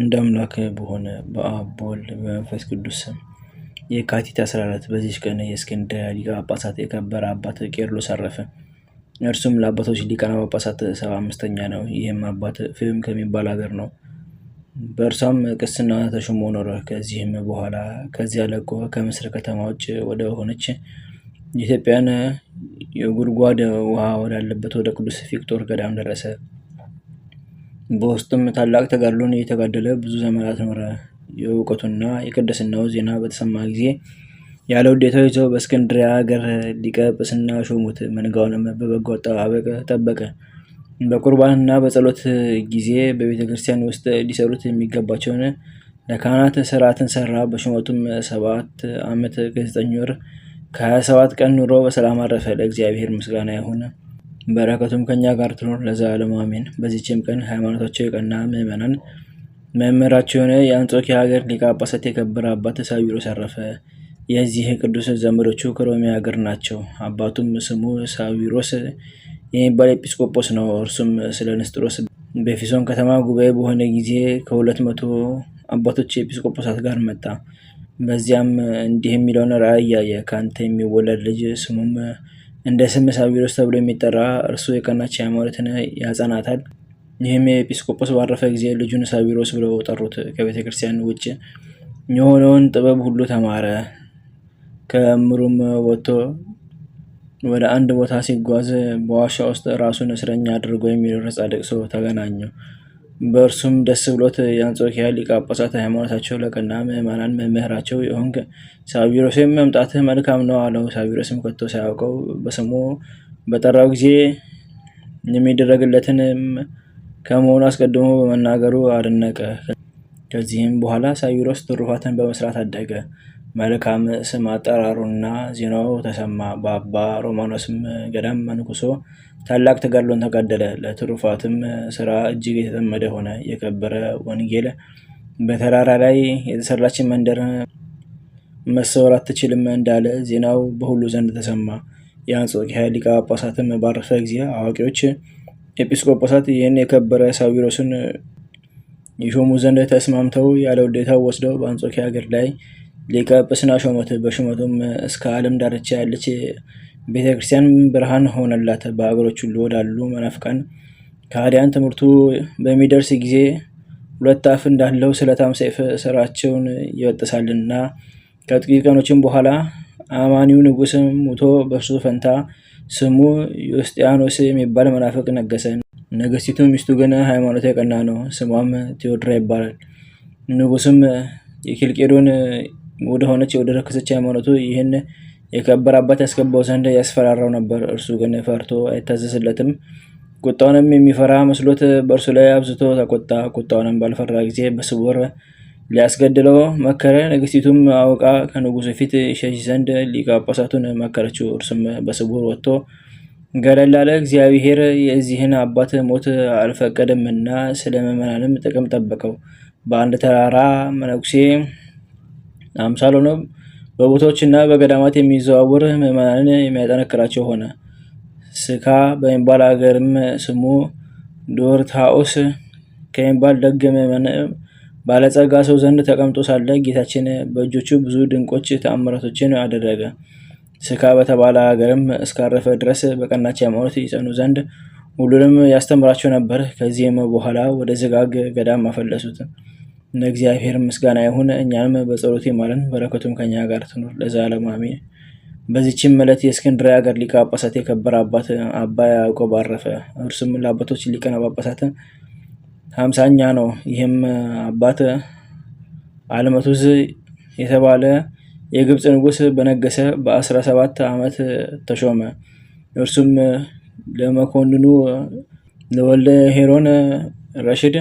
እንደ አምላክ በሆነ በአብ በወልድ በመንፈስ ቅዱስ ስም የካቲት 14 በዚች ቀን የእስክንድርያ ሊቀ ጳጳሳት የከበረ አባት ቄርሎስ አረፈ። እርሱም ለአባቶች ሊቃነ ጳጳሳት 75ኛ ነው። ይህም አባት ፍም ከሚባል ሀገር ነው። በእርሷም ቅስና ተሾሞ ኖረ። ከዚህም በኋላ ከዚያ ለቆ ከምስር ከተማ ውጭ ወደ ሆነች የኢትዮጵያን የጉድጓድ ውሃ ወዳለበት ወደ ቅዱስ ፊቅጦር ገዳም ደረሰ። በውስጡም ታላቅ ተጋድሎን እየተጋደለ ብዙ ዘመናት ኖረ። የእውቀቱና የቅድስናው ዜና በተሰማ ጊዜ ያለ ውዴታው ይዘው በእስክንድርያ ሀገር ሊቀ ጵጵስና ሾሙት። መንጋውንም በበጎ አጠባበቅ ጠበቀ። በቁርባንና በጸሎት ጊዜ በቤተ ክርስቲያን ውስጥ ሊሰሩት የሚገባቸውን ለካህናት ስርዓትን ሰራ። በሹመቱም 7 ዓመት ከ9 ወር ከ27 ቀን ኑሮ በሰላም አረፈ። ለእግዚአብሔር ምስጋና ይሁን፣ በረከቱም ከኛ ጋር ትኖር ለዘላለሙ አሜን። በዚችም ቀን ሃይማኖታቸው የቀና ምዕመናን መምህራቸው የሆነ የአንጾኪያ ሀገር ሊቀ ጳጳሳት የከበረ አባት ሳዊሮስ አረፈ። የዚህ ቅዱስ ዘመዶቹ ከሮሜ ሀገር ናቸው። አባቱም ስሙ ሳዊሮስ የሚባል ኤጲስቆጶስ ነው። እርሱም ስለ ንስጥሮስ በኤፌሶን ከተማ ጉባኤ በሆነ ጊዜ ከ200 አባቶች ኤጲስቆጶሳት ጋር መጣ። በዚያም እንዲህ የሚለውን ራእይ ያየ። ከአንተ የሚወለድ ልጅ ስሙም እንደ ስም ሳዊሮስ ተብሎ የሚጠራ እርሱ የቀናች ሃይማኖትን ያጸናታል። ይህም ኤጲስቆጶስ ባረፈ ጊዜ ልጁን ሳዊሮስ ብለው ጠሩት። ከቤተ ክርስቲያን ውጭ የሆነውን ጥበብ ሁሉ ተማረ። ከእምሩም ወጥቶ ወደ አንድ ቦታ ሲጓዝ በዋሻ ውስጥ ራሱን እስረኛ አድርጎ የሚኖር ጻድቅ ሰው ተገናኘው። በእርሱም ደስ ብሎት የአንጾኪያ ሊቀ ጳጳሳት ሃይማኖታቸው ለቀና ምዕመናን መምህራቸው የሆንክ ሳዊሮስም መምጣትህ መልካም ነው አለው። ሳዊሮስም ከቶ ሳያውቀው በስሙ በጠራው ጊዜ የሚደረግለትንም ከመሆኑ አስቀድሞ በመናገሩ አደነቀ። ከዚህም በኋላ ሳዊሮስ ትሩፋትን በመስራት አደገ። መልካም ስም አጠራሩና ዜናው ተሰማ። በአባ ሮማኖስም ገዳም መንኩሶ ታላቅ ተጋድሎን ተጋደለ። ለትሩፋትም ስራ እጅግ የተጠመደ ሆነ። የከበረ ወንጌል በተራራ ላይ የተሰራች መንደር መሰወር አትችልም እንዳለ ዜናው በሁሉ ዘንድ ተሰማ። የአንጾኪያ ሊቀ ጳጳሳትም ባረፈ ጊዜ አዋቂዎች ኤጲስቆጶሳት ይህን የከበረ ሳዊሮስን ይሾሙ ዘንድ ተስማምተው ያለ ውዴታው ወስደው በአንጾኪያ ሀገር ላይ ሊቀ ጵጵስና ሾሙት። በሹመቱም እስከ ዓለም ዳርቻ ያለች ቤተ ክርስቲያን ብርሃን ሆነላት። በአገሮች ሁሉ ወዳሉ መናፍቃን ከሃዲያን ትምህርቱ በሚደርስ ጊዜ 2 አፍ እንዳለው ስለታም ሰይፍ ስራቸውን ይበጥሳልና። ከጥቂት ቀኖችም በኋላ አማኒው ንጉሥ ሙቶ በእርሱ ፈንታ ስሙ ዮስጢያኖስ የሚባል መናፍቅ ነገሰ። ንግስቲቱ ሚስቱ ግን ሃይማኖት የቀና ነው። ስሟም ቴዎድራ ይባላል። ንጉሥም የኪልቄዶን ወደ ሆነች ወደ ረከሰች ሃይማኖቱ ይህን የከበረ አባት ያስገባው ዘንድ ያስፈራራው ነበር። እርሱ ግን ፈርቶ አይታዘዝለትም። ቁጣውንም የሚፈራ መስሎት በእርሱ ላይ አብዝቶ ተቆጣ። ቁጣውንም ባልፈራ ጊዜ በስውር ሊያስገድለው መከረ። ንግስቲቱም አውቃ ከንጉሱ ፊት ይሸሽ ዘንድ ሊቀ ጳጳሳቱን መከረችው። እርሱም በስውር ወጥቶ ገለል አለ። እግዚአብሔር የዚህን አባት ሞት አልፈቀደምና ስለ ምዕመናንም ጥቅም ጠበቀው። በአንድ ተራራ መነኩሴ አምሳል ሆኖ በቦታዎችና በገዳማት የሚዘዋውር ምዕመናንን የሚያጠነክራቸው ሆነ። ስካ በሚባል ሀገርም ስሙ ዶርታኦስ ከሚባል ደግ ምዕመን ባለጸጋ ሰው ዘንድ ተቀምጦ ሳለ ጌታችን በእጆቹ ብዙ ድንቆች ተአምራቶችን አደረገ። ስካ በተባለ ሀገርም እስካረፈ ድረስ በቀናች ሃይማኖት ይጸኑ ዘንድ ሁሉንም ያስተምራቸው ነበር። ከዚህም በኋላ ወደ ዝጋግ ገዳም አፈለሱት። ለእግዚአብሔር ምስጋና ይሁን፣ እኛንም በጸሎቱ ይማረን፣ በረከቱም ከኛ ጋር ትኖር ለዘላለሙ አሜን። በዚችም ዕለት የእስክንድርያ ሀገር ሊቀ ጳጳሳት የከበረ አባት አባ ያዕቆብ አረፈ። እርሱም ለአባቶች ሊቃነ ጳጳሳት 50ኛ ነው። ይህም አባት አልመቱዝ የተባለ የግብፅ ንጉሥ በነገሰ በ17 ዓመት ተሾመ። እርሱም ለመኮንኑ ለወልደ ሄሮን ረሽድ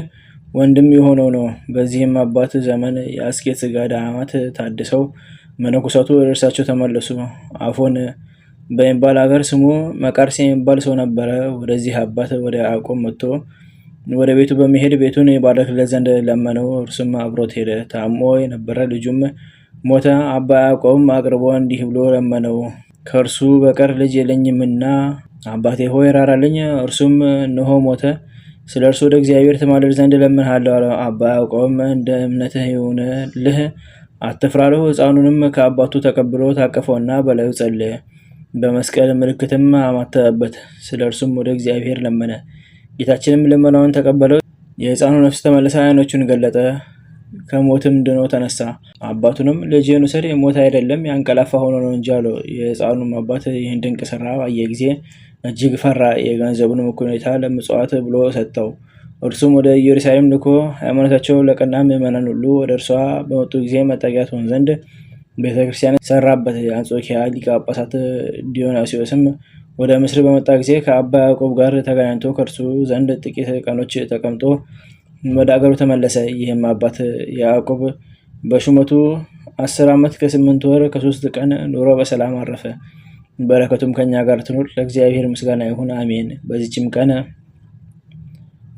ወንድም የሆነው ነው። በዚህም አባት ዘመን የአስኬት ገዳማት ታድሰው መነኮሳቱ ወደ እርሳቸው ተመለሱ። አፎን በሚባል ሀገር ስሙ መቃርስ የሚባል ሰው ነበረ። ወደዚህ አባት ወደ ያዕቆብ መጥቶ ወደ ቤቱ በመሄድ ቤቱን ይባርክለት ዘንድ ለመነው። እርሱም አብሮት ሄደ። ታሞ የነበረ ልጁም ሞተ። አባ ያዕቆብም አቅርቦ እንዲህ ብሎ ለመነው፣ ከእርሱ በቀር ልጅ የለኝምና አባቴ ሆይ ራራልኝ። እርሱም እነሆ ሞተ። ስለ እርሱ ወደ እግዚአብሔር ትማልድ ዘንድ እለምንሃለሁ አለው። አባ ያዕቆብም እንደ እምነትህ ይሁንልህ አትፍራ አለው። ሕፃኑንም ከአባቱ ተቀብሎ ታቀፈውና በላዩ ጸለየ። በመስቀል ምልክትም አማተበበት። ስለ እርሱም ወደ እግዚአብሔር ለመነ። ጌታችንም ልመናውን ተቀበለው። የሕፃኑ ነፍስ ተመልሳ ዓይኖቹን ገለጠ፣ ከሞትም ድኖ ተነሳ። አባቱንም ልጅህን ውሰድ፣ ሞት አይደለም ያንቀላፋ ሆኖ ነው እንጂ አለው። የሕፃኑም አባት ይህን ድንቅ ስራ ባየ ጊዜ እጅግ ፈራ። የገንዘቡንም እኩሌታ ለምጽዋት ብሎ ሰጠው። እርሱም ወደ ኢየሩሳሌም ልኮ ሃይማኖታቸው ለቀና ምዕመናን ሁሉ ወደ እርሷ በመጡ ጊዜ መጠጊያ ትሆን ዘንድ ቤተክርስቲያን ሰራበት። የአንጾኪያ ሊቀ ጳጳሳት ዲዮናስዮስም ወደ ምስር በመጣ ጊዜ ከአባ ያዕቆብ ጋር ተገናኝቶ ከእርሱ ዘንድ ጥቂት ቀኖች ተቀምጦ ወደ አገሩ ተመለሰ። ይህም አባት ያዕቆብ በሹመቱ 10 ዓመት ከ8 ወር ከ3 ቀን ኖሮ በሰላም አረፈ። በረከቱም ከኛ ጋር ትኖር ለእግዚአብሔር ምስጋና ይሁን አሜን። በዚችም ቀን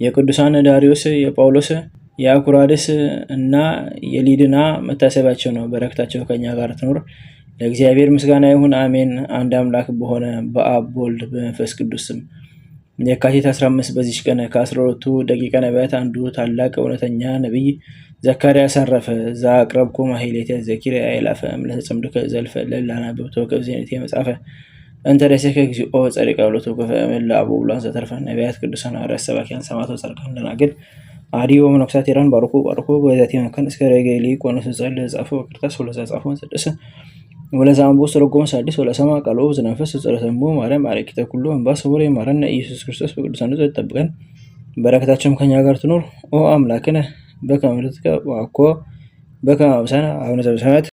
የቅዱሳን ዳሪዮስ፣ የጳውሎስ፣ የአኩራድስ እና የሊድና መታሰቢያቸው ነው። በረከታቸው ከኛ ጋር ትኖር ለእግዚአብሔር ምስጋና ይሁን አሜን። አንድ አምላክ በሆነ በአብ በወልድ በመንፈስ ቅዱስ ስም የካቲት 15 በዚች ቀን ከ12ቱ ደቂቀ ነቢያት አንዱ ታላቅ እውነተኛ ነቢይ ዘካርያስ አረፈ። ዘአቅረብኩ ማሕሌተ ዘኪርየ አእላፈ እምለተጸምዱከ ዘልፈ ለላነበብቶ ከብዜኔቴ መጻፈ እንተ ደሴከ እግዚኦ ጸሪቀ ብሎቱ ከፈ እምእለ ብሉዓን ዘተርፈ ነቢያት ቅዱሳን ሐዋርያት ሰባክያን ሰማዕታት ጻድቃን ደናግል አዲ ወመነኮሳት ሄራን ባርኩ በዛቲ መካን እስከ ረገሊ ቆኖስ ጸል ጻፈ ወቅርታስ ወለዛ ጻፈውን ስድስ ወለዛ አንቦስ ረጎም ሳዲስ ወለሰማ ቃሎ ዝናፈስ ጸሎተሙ ማርያም አረኪተ ኩሉ እንባስ ወሬ ማረነ ኢየሱስ ክርስቶስ በቅዱሳኑ ተጠብቀን በረከታቸውም ከኛ ጋር ትኖር ኦ አምላክነ በከመ ርትከ ወአኮ በከመ አብሳነ አቡነ ዘበሰማያት